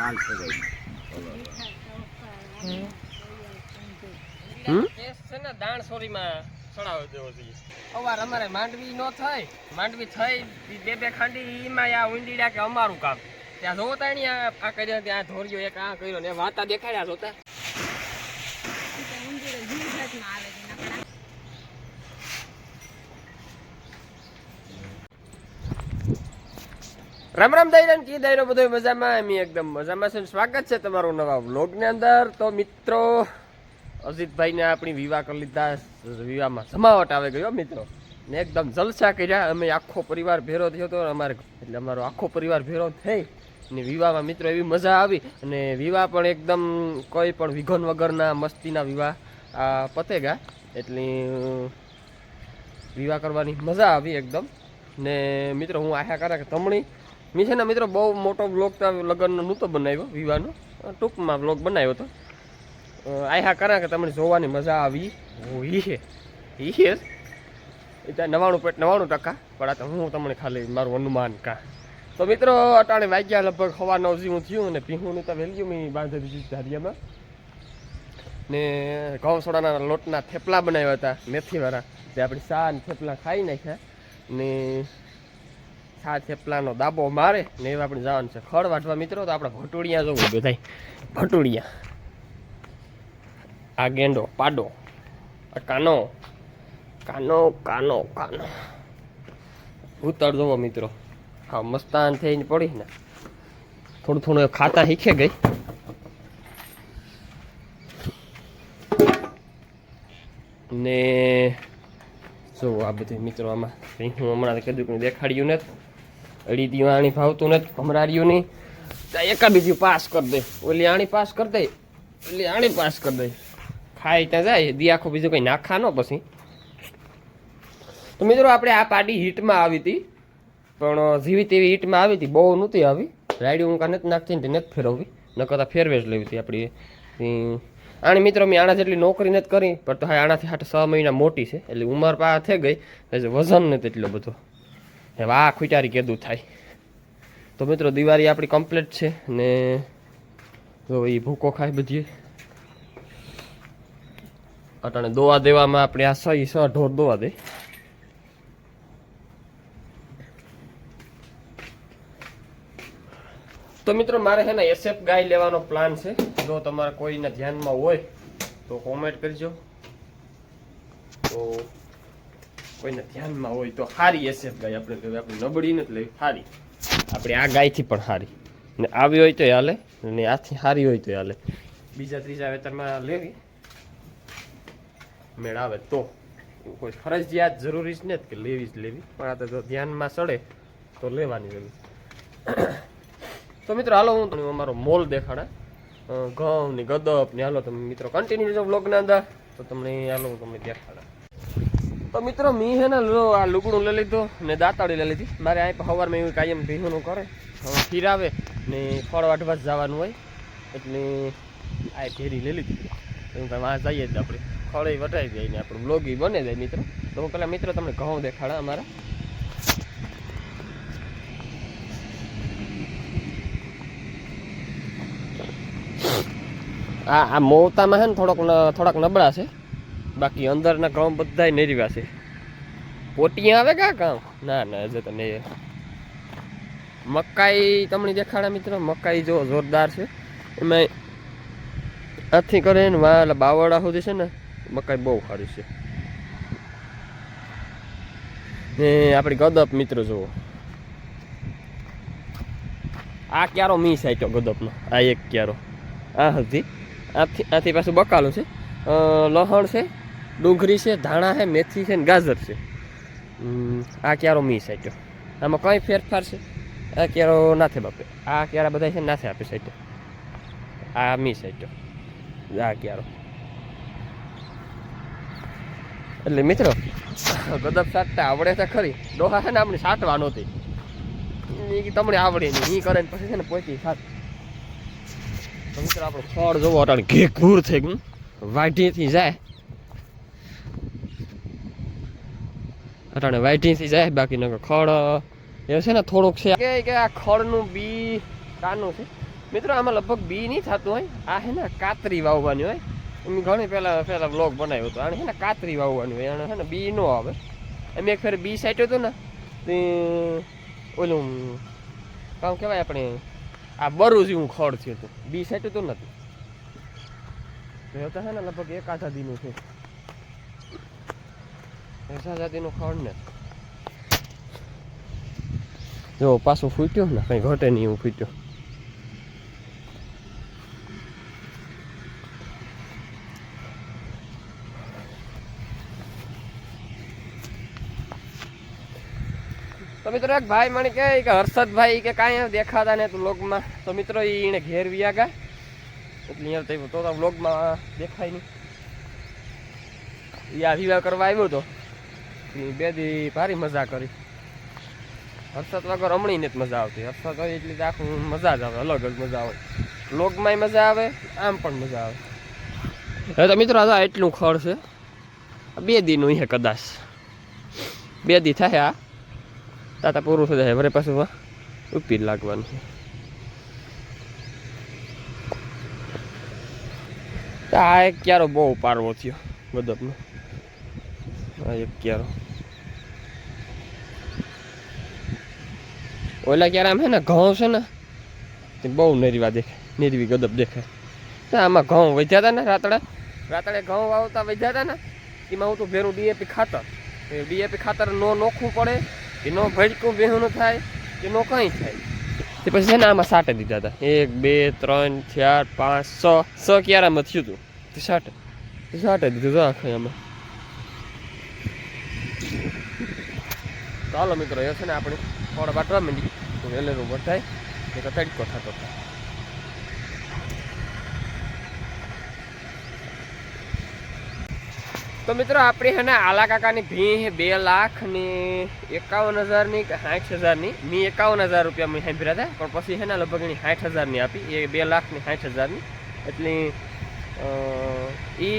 લાલ થઈ ગઈ દાણ સોરીમાં ચડાવ દેવો જોઈએ અવાર અમારે માંડવી નો થાય માંડવી થઈ બે ખાંડી એમાં આ ઊંડીડા કે અમારું કામ ત્યાં જોતા ને આ કર્યો ત્યાં ધોર્યો એક આ કર્યો ને વાતા દેખાડ્યા જોતા રામ રામ દાયરા કી દાયરો બધો મજામાં એમ એકદમ મજામાં છે. સ્વાગત છે તમારું નવા વ્લોગ ની અંદર. તો મિત્રો અજીતભાઈ ને આપણી વિવાહ કરી લીધા, વિવાહમાં જમાવટ આવે ગયો મિત્રો ને એકદમ જલસા કર્યા. અમે આખો પરિવાર ભેરો થયો હતો અમારે, એટલે અમારો આખો પરિવાર ભેરો થઈ ને વિવાહમાં મિત્રો એવી મજા આવી. અને વિવાહ પણ એકદમ કોઈ પણ વિઘન વગરના મસ્તીના વિવાહ પતે ગયા, એટલે વિવાહ કરવાની મજા આવી એકદમ. ને મિત્રો હું આશા કરા કે તમણી મેં છે ને મિત્રો બહુ મોટો બ્લોગ તો લગ્નનો નહોતો બનાવ્યો, વિવાહનો ટૂંકમાં બ્લોગ બનાવ્યો હતો. આશા કરા કે તમને જોવાની મજા આવી હોય એ ત્યાં 99.99%, પણ આ તો હું તમને ખાલી મારું અનુમાન કા. તો મિત્રો અટાણે વાગ્યા લગભગ 9:15 જેવું થયું અને ભીહુંની તો વેલ્યુ મેં બાંધી દીધી ધારિયામાં. ને ઘઉં સોડાના લોટના થેપલા બનાવ્યા હતા મેથીવાળા, જે આપણી સા ને થેપલા ખાઈ નાખ્યા. ને સા થેપલાનો દાબો મારે ને એવા આપણે જવાનું છે ખડ વાટવા મિત્રો. તો આપણે ભટુડિયા જોવું બધા ભટુડિયા, આ ગેંડો પાડો કાનો કાનો કાનો કાનો ઉતર જોવો મિત્રો. હા મસ્તાન થઈને પડી ને થોડું થોડું ખાતા શીખે ગઈ. ને જો આ બધું મિત્રો આમાં હું હમણાં કીધું દેખાડ્યું નથી, અડી દીયું આણી ભાવતું નથી, ભમરાર્યું નહીં. એકા બીજું પાસ કરી દે, ઓલી આણી પાસ કરી દે, ઓલી આણી પાસ કરી દે, ખાઈ ત્યાં જાય દી આખું બીજું કંઈ નાખા ન પછી. તો મિત્રો આપણે આ પાડી હીટમાં આવી હતી, પણ જેવી તેવી હીટમાં આવી હતી, બહુ નહોતી આવી. રાયડી હું કાં નથી નાખતી ને નથી ફેરવવી, ન કરતાં ફેરવે જ લેવી હતી આપણી આણી. મિત્રો મેં આણા જેટલી નોકરી નથી કરી, પણ તો હા આનાથી 6 મહિના મોટી છે, એટલે ઉંમર પા થઈ ગઈ, એટલે વજન નથી એટલો બધો. હવે આ ખુચારી કેદું થાય. તો મિત્રો દિવાળી આપણી કમ્પ્લીટ છે ને જો એ ભૂકો ખાય બધી. અટાણે દોવા દેવામાં આપણે આ 6 ઢોર દોવા દે. તો મિત્રો મારે છે ને એસએફ ગાય લેવાનો પ્લાન છે. જો તમારે કોઈના ધ્યાનમાં હોય તો કોમેન્ટ કરજો. તો કોઈના ધ્યાનમાં હોય તો સારી એસએફ ગાય આપણે લેવી, આપણે નબળી નથી લેવી, સારી. આપણે આ ગાયથી પણ સારી ને આવી હોય તો હાલે, ને આથી સારી હોય તો હાલે. બીજા ત્રીજા વેતરમાં લેવી મેળ આવે તો, કોઈ ફરજિયાત જરૂરી જ નથી કે લેવી જ લેવી, પણ આ તો જો ધ્યાનમાં ચડે તો લેવાની લેવી. તો મિત્રો હાલો હું તમને અમારો મોલ દેખાડા, ઘઉં ને ગદપ ને. હાલો તમે મિત્રો કન્ટિન્યુ જો બ્લોગના અંદર, તો તમને હાલો હું તમને દેખાડા. તો મિત્રો મેં છે ને આ લુગડું લઈ લીધું ને દાંતાળી લઈ લીધી. મારે આ સવારમાં એવું કાયમ ભીહુંનું કરે, ખીર આવે ને ફળ વાટવા જ જવાનું હોય, એટલે આ ઘેરી લઈ લીધી. એવું કાંઈ વાં જઈએ જ આપણે ફળ વટાવી જાય ને આપણું બ્લોગ બને જાય મિત્રો. તો હું પેલા મિત્રો તમને ઘઉં દેખાડા અમારા. આ મોવતામાં છે ને થોડાક નબળા છે, બાકી અંદરના ઘઉં બધા નેરવ્યા છે. પોટિયા આવે કા કામ ના ના હજુ તો નહીં. મકાઈ તમને દેખાડા મિત્રો, મકાઈ જો જોરદાર છે. એમાં આથી કરે ને વાલા બાવડા સુધી છે ને મકાઈ બહુ સારી છે. ને આપણી ગદપ મિત્રો જુઓ, આ ક્યારો મી સાઈટો ગદપનો, આ એક ક્યારો આ હતી. આથી પાછું બકાલું છે, લસણ છે, ડુંગળી છે, ધાણા છે, મેથી છે ને ગાજર છે. આ ક્યારો મી સાઈટો, આમાં કંઈ ફેરફાર છે? આ ક્યારો નાથે બાપે, આ ક્યારા બધા છે નાથે આપે સાઈટો, આ મી સાઈટો, આ ક્યારો. એટલે મિત્રો ગદપ સાટતા આવડે તો ખરી, ડોહા છે ને આપણે સાટવા નહોતી, તમને આવડે નહીં, એ કરે ને પછી છે ને પોચી સાટ. તો મિત્રો આપણું ફળ જોવો અટાણે ઘે ઘૂર થઈ ગયું, વાઢીથી જાય અટાણે વાઢીથી જાય. બાકી ન ખડ એવું છે ને થોડુંક છે કે આ ખડનું બી કાનું છે, મિત્રો આમાં લગભગ બી નહીં થતું હોય, આ હે ને કાતરી વાવવાની હોય. એમ ઘણી પહેલાં બ્લોગ બનાવ્યો હતો. આને છે ને કાતરી વાવવાની હોય, આને છે ને બી ન આવે. અમે એક ફેર બી સાઈટ્યો હતો ને તે ઓલું કામ કહેવાય આપણે આ બરું જેવું ખડ થયું હતું, બી સાઈટ્યું તો નથી. તો છે ને લગભગ એક આઝાદીનું છે, આઝાદીનું ખડ ને જો પાછું ફૂટ્યું ને કંઈ ઘટે નહીં એવું ફૂટ્યું. તો મિત્રો એક ભાઈ મને કે હર્ષદભાઈ કે કાંઈ દેખાતા ને તો વ્લોગમાં, તો મિત્રો એને ઘેર વ્યા ગયા એટલે અહીંયા થયું તો વ્લોગમાં દેખાય નહીં. એ આ વિવાહ કરવા આવ્યો હતો, બે દી ભારી મજા કરી. હર્ષદ વગર હમણાં જ મજા આવતી, હર્ષદ હોય એટલે આખું મજા જ આવે, અલગ જ મજા આવે. વ્લોગમાંય મજા આવે, આમ પણ મજા આવે. હવે તો મિત્રો આ એટલું ખડ છે, 2 દીનું છે કદાચ, 2 દી થાય આ તાતા પૂરું થઈ જાય. વરે પાછું ઉપી જ લાગવાનું છે. આ એક ક્યારો બહુ પારવો થયો ગદબનો, આ એક ક્યારો. ઓલા ક્યારે આમ છે ને ઘઉં છે ને તે બહુ નરીવા દેખાય, નરીવી ગદબ દેખાય. આમાં ઘઉં વધ્યા હતા ને રાતડે ઘઉં વાવતા વધ્યા હતા ને, એમાં હું તો ભેરું ડીએપી ખાતર, ડીએપી ખાતર નો નોખવું પડે કે નો ભડકું બેહું થાય કે નો કંઈ થાય. તે પછી છે ને આમાં સાટે દીધા હતા, 1 2 3 4 5 6 ક્યારામાં થયું હતું. તે સાટે દીધું તો આખે આમાં. ચાલો મિત્રો એ છે ને આપણે થોડા બાટવા માંડી તો વેલેરું વટાય એક તડકો થતો થાય. તો મિત્રો આપણે છે ને આલા કાકાની ભી 2,51,000ની કે 60,000ની, મેં 51,000 રૂપિયા મેં સાંભળ્યા હતા, પણ પછી છે ને લગભગ એની 60,000ની આપી, એ 2,60,000ની. એટલે એ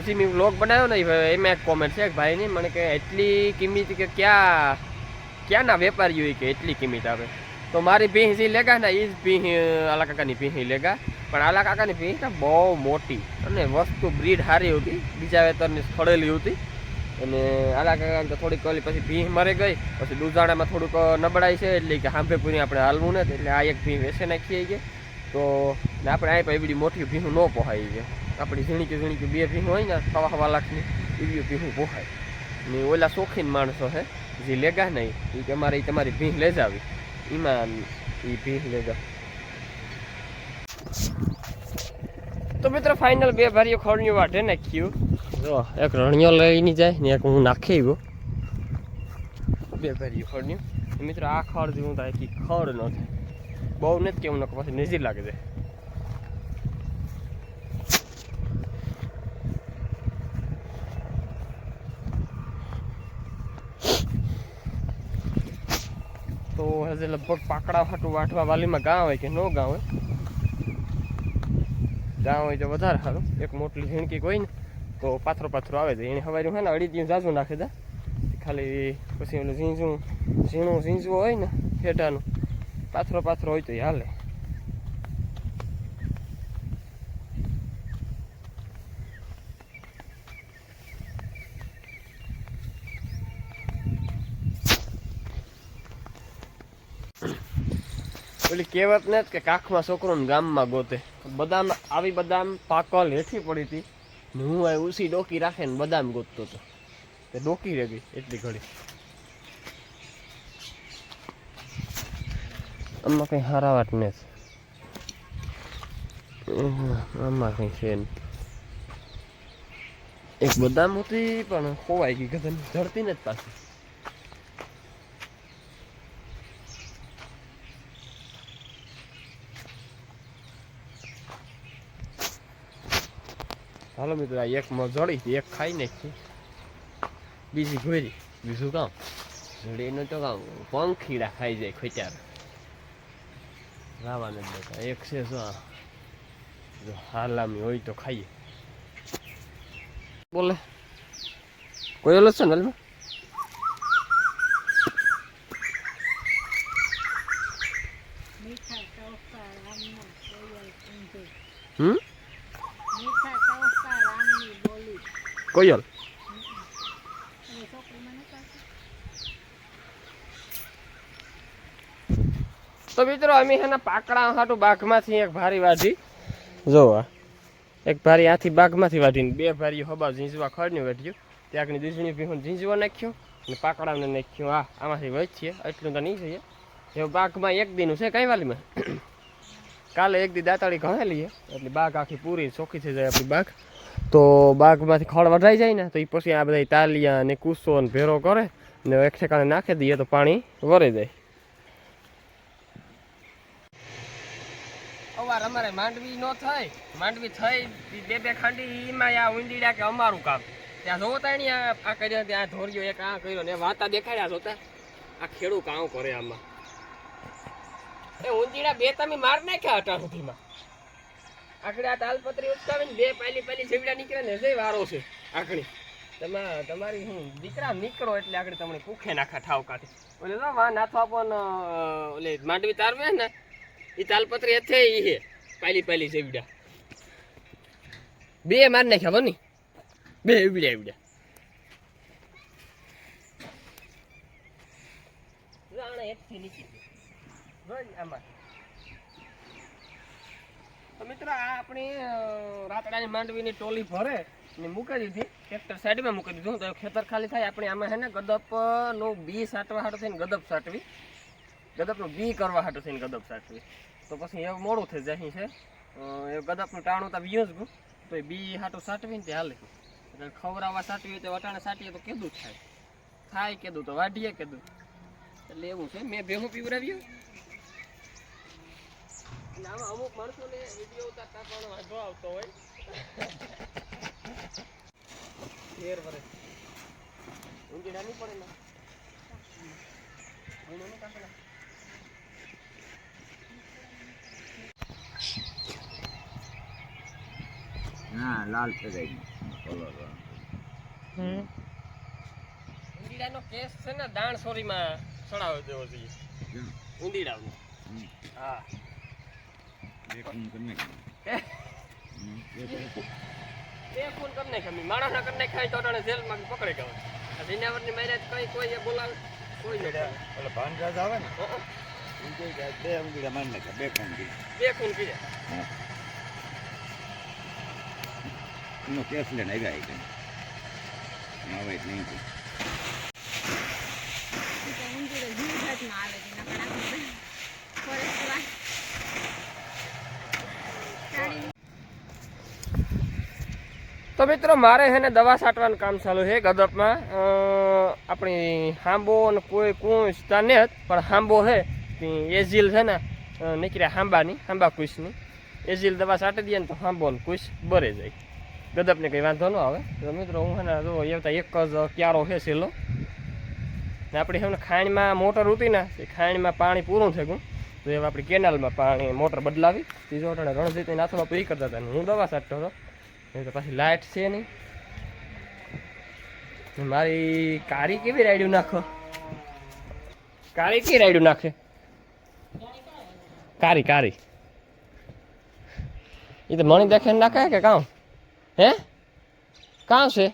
જે મેં વ્લોગ બનાવ્યો ને એમાં એક કોમેન્ટ છે એક ભાઈની મને કે એટલી કિંમત કે ક્યાંના વેપારીઓ કે એટલી કિંમત આવે. તો મારી ભીહ જે લેગા ને એ જ ભીહ આલા કાકાની ભીહ લેગા, પણ આલા કાકાની ભીહ ને બહુ મોટી અને વસ્તુ બ્રીડ સારી હતી, બીજા વેતરની ફળેલી હતી. અને આલા કાકાને તો થોડીક ઓલી પછી ભીહ મરી ગઈ, પછી દૂધાણામાં થોડુંક નબળાઈ છે એટલે કે હાંભે પૂરી આપણે હાલવું નથી, એટલે આ એક ભીહ વેસે નાખીએ ગઈ. તો આપણે આ એવડી મોટી ભીહું ન પોહાય છે, આપણી ઝીણીકી 2 ભીહું હોય ને 1.5 લાખની એવી ભીહું પોહાય. ને ઓલા શોખીન માણસો છે જે લેગા નહીં એ કે અમારે તમારી ભીહ લઈ જાવી, એમાં એ ભીહ લેગા. તો મિત્રો ફાઇનલ 2 ભારીઓ ખોળની વાઢે નાખ્યું. જો એક રણિયો લઈને જાય ને એક હું નાખી ગયો, 2 ભારીઓ ખોળની. મિત્રો આ ખડ જેવું થાય કે ખડ ન થાય, બહુ નથી કેવું ન પછી નજીક લાગે છે. તો હજે લગભગ પાકડા ફાટું વાટવા વાલીમાં ગાં હોય કે ન ગાં હોય, ગાં હોય તો વધારે સારું. એક મોટલી ઝીણકી હોય ને તો પાથરો આવે છે, એને સવારે છે ને અડીદીયું જાજુ નાખે દે, ખાલી પછી ઓલું ઝીણું હોય ને હેઠાનું પાથરો હોય તો એ હાલે. ઓલી કહેવત ને કે કાખમાં છોકરોને ગામમાં ગોતે, બદામ આવી બદામ પાકલ હેઠી પડી હતી ને હું આ ઉસી ડોકી રાખે ને બદામ ગોતતો હતો, તે ડોકી રહી ગઈ એટલી ઘડી. આમાં કંઈ હારાવાટ નથી, આમાં કંઈ છે નહીં. એક બદામ હતી પણ ખોવાઈ ગઈ, ગધન ધરતી ને જ પાછી. હાલો મિત્રો આ એક જડી એક ખાઈ નાખી, બીજી ઘોરી, બીજું કામ જડીનું તો કામ પંખીડા ખાઈ જાય ખોચાર રાવાને દેતા. એક છે જો હાલામી હોય તો ખાઈએ. બોલે કોઈ ઓલો છે ને હાલમાં કોયલ તો મિત્રો અમે એના પાકડા હાટું બાગમાંથી એક ભારી વાઢી જોવા એક ભારી આથી બાગમાંથી વાઢીને બે ભારીઓ હબા ઝીંઝવા ખડને વાઢ્યું ત્યાંની દૂધણી ભીહું ઝીંઝવા નાખ્યો અને પાકડાને નાખ્યું આમાંથી વચ્ચીએ એટલું તો નહીં થઈએ એવું બાગમાં એક દીનું છે કઈ વાલીમાં કાલે એક દી દાતાળી ઘણેલી એટલે બાગ આખી પૂરી ચોખ્ખી થઈ જાય આપણી બાગ તો બાગમાંથી ખડ વઢાઈ જાય ને તો એ પછી આ બધા તાલિયા ને કૂસો ને ભેરો કરે ને એક ઠેકાણે નાખી દઈએ તો પાણી વરે જાય અવાર અમારે માંડવી ન થાય માંડવી થઈ બે ખાંડી એમાં આ ઊંડીડા કે અમારું કામ ત્યાં જોતા ને આ કર્યો ત્યાં ધોર્યો એક આ કર્યો ને વાતા દેખાડ્યા જોતા આ ખેડૂત કામ કરે આમાં એ ઊંડીડા બે તમે માર નાખ્યા હતા સુધીમાં આખડી આ તાલપત્રી ઉચકાવીને બે પહેલી છેવડા નીકળે ને જે વારો છે આખડી તમારી હું દીકરા નીકળો એટલે આગળ તમને કુખે નાખા ઠાવકાથી ઓલે તો વા નાથો આપણ ઓલે માંડવી તારવે ને એ તાલપત્રી હથે ઈ હે પહેલી છેવડા બે માર નાખ્યા બની બે ઉબડ્યા રાણા એકથી નીકળી આમાં તો મિત્રો આ આપણી રાતડાની માંડવીની ટોલી ભરે ને મૂકી દીધી ટ્રેક્ટર સાઈડમાં મૂકી દીધું તો ખેતર ખાલી થાય આપણે આમાં છે ને ગદપનું બી સાટવા હાટું થઈને ગદપ સાટવી ગદપનું બી કરવા હાટું થઈને ગદપ સાટવી તો પછી એવું મોડું થઈ જાય છે એ ગદપનું ટાણું તો બીયું જ ગયું તો એ બી હાટું સાટવીને તે હાલે એટલે ખવડાવવા સાટવી તો વટાણે સાટીએ તો કેદું થાય કેદું તો વાઢીએ કેદું એટલે એવું છે મેં ભેહું પીવડાવ્યું આમાં અમુક માણસોને વિડીયો ઉતારતા પણ વાંધો આવતો હોય ફેર વરે ઊંઘીડા નહીં પડે ના લાલ સગાઈ ઊંડીડાનો કેસ છે ને દાણસોરીમાં ચડાવી દેવો જોઈએ ઊંડીડાનો હા બે ફોન કરી નાખ્યા માણસ ના કરી નાખાય તો જેલમાં પકડે ગયો જિનાવરની મેરેજ કઈ કોઈ બોલાવે કોઈ નહીં એટલે ભાનરાજ આવે ને બે ઊંડીડા મારી નાખ્યા બે ખૂન કીધા એનો કેસ લઈને આવ્યા આવે નહીં તો મિત્રો મારે છે ને દવા છાંટવાનું કામ ચાલુ છે ગદપમાં આપણી હાંબો ને કોઈ કુંસ ત્યાં નહીં પણ હાંબો છે એઝીલ છે ને નીકળ્યા હાંબા કુશની એઝીલ દવા છાંટી દઈએ ને તો હાંબો ને કુશ બરે જાય ગદપને કંઈ વાંધો ન આવે તો મિત્રો હું છે ને જો એવતા એક જ ક્યારો છે સેલો ને આપણી છે ને ખાણીમાં મોટર ઉતી ને એ ખાણીમાં પાણી પૂરું થઈ ગયું તો એવા આપણી કેનાલમાં પાણી મોટર બદલાવી ત્રીજો અટાણે રણજીતની નાથો બાપુ એ કરતા હતા હું દવા છાંટતો હતો તો પછી લાઇટ છે નહીં મારી કારી કેવી રાયડું નાખો કારી કેવી રાયડું નાખે કારી એ તો મણી દેખે નાખે કે કામ હે કામ છે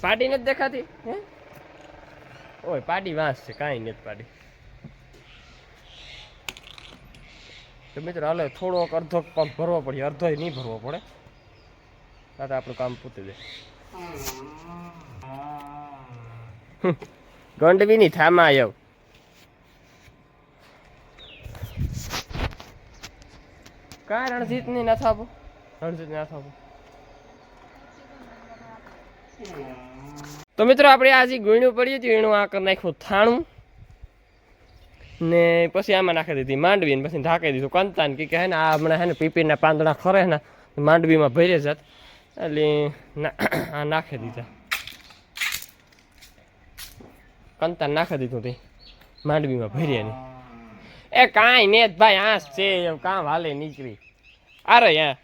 પાડી નથી દેખાતી હે ઓય પાડી વાંસ છે કાંઈ નથી પાડી તો મિત્રો હાલે થોડોક અડધો પંપ ભરવો પડે અડધો નહીં ભરવો પડે તારે આપણું કામ પૂતી દે ગંડવી ની થામા આવ્યો કા રણજીત ની ના થાપો તો મિત્રો આપણે આજે ગુણ્યું પડ્યું હતું એનું આ કરી નાખ્યું થાણું ને પછી આમાં નાખી દીધી માંડવી ને પછી ઢાંકી દીધું કંતાન કે હે ને આ હમણાં હે ને પીપીના પાંદડા ખરે ને માંડવીમાં ભરે જાત એટલે આ નાખી દીધા કંતાન નાખી દીધું તે માંડવીમાં ભર્યા નહીં એ કાંઈ ને ભાઈ આંસ છે કામ હાલે નીકળી અરે યા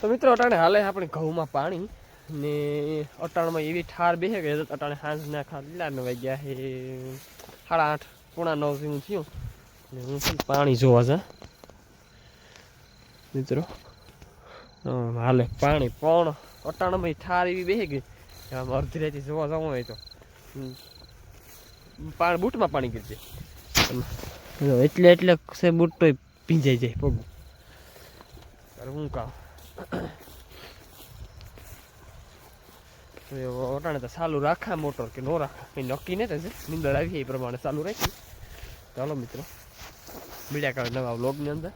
તો મિત્રો અટાણે હાલે આપણે ઘઉંમાં પાણી ને અટાણમાં એવી ઠાર બેસે કે અટાણે સાંજના 9 વાગ્યા છે 8:30 8:45 જેવું થયું ને હું છે ને પાણી જોવા જા મિત્રો હાલે પાણી પણ અટાણામાં ઠાર એવી બેસી ગઈ આમ અડધી રાતે જોવા જવું હોય તો પાણી બૂટમાં પાણી ગઈ જાય એટલે છે બૂટ તો ભીંજાઈ જાય પગ હું કામ અટાણે તો ચાલુ રાખા મોટર કે નો રાખા કંઈ નક્કી નહીં થશે નીંદર આવી એ પ્રમાણે ચાલુ રાખી ચાલો મિત્રો મળ્યા કરે નવા વ્લોગની અંદર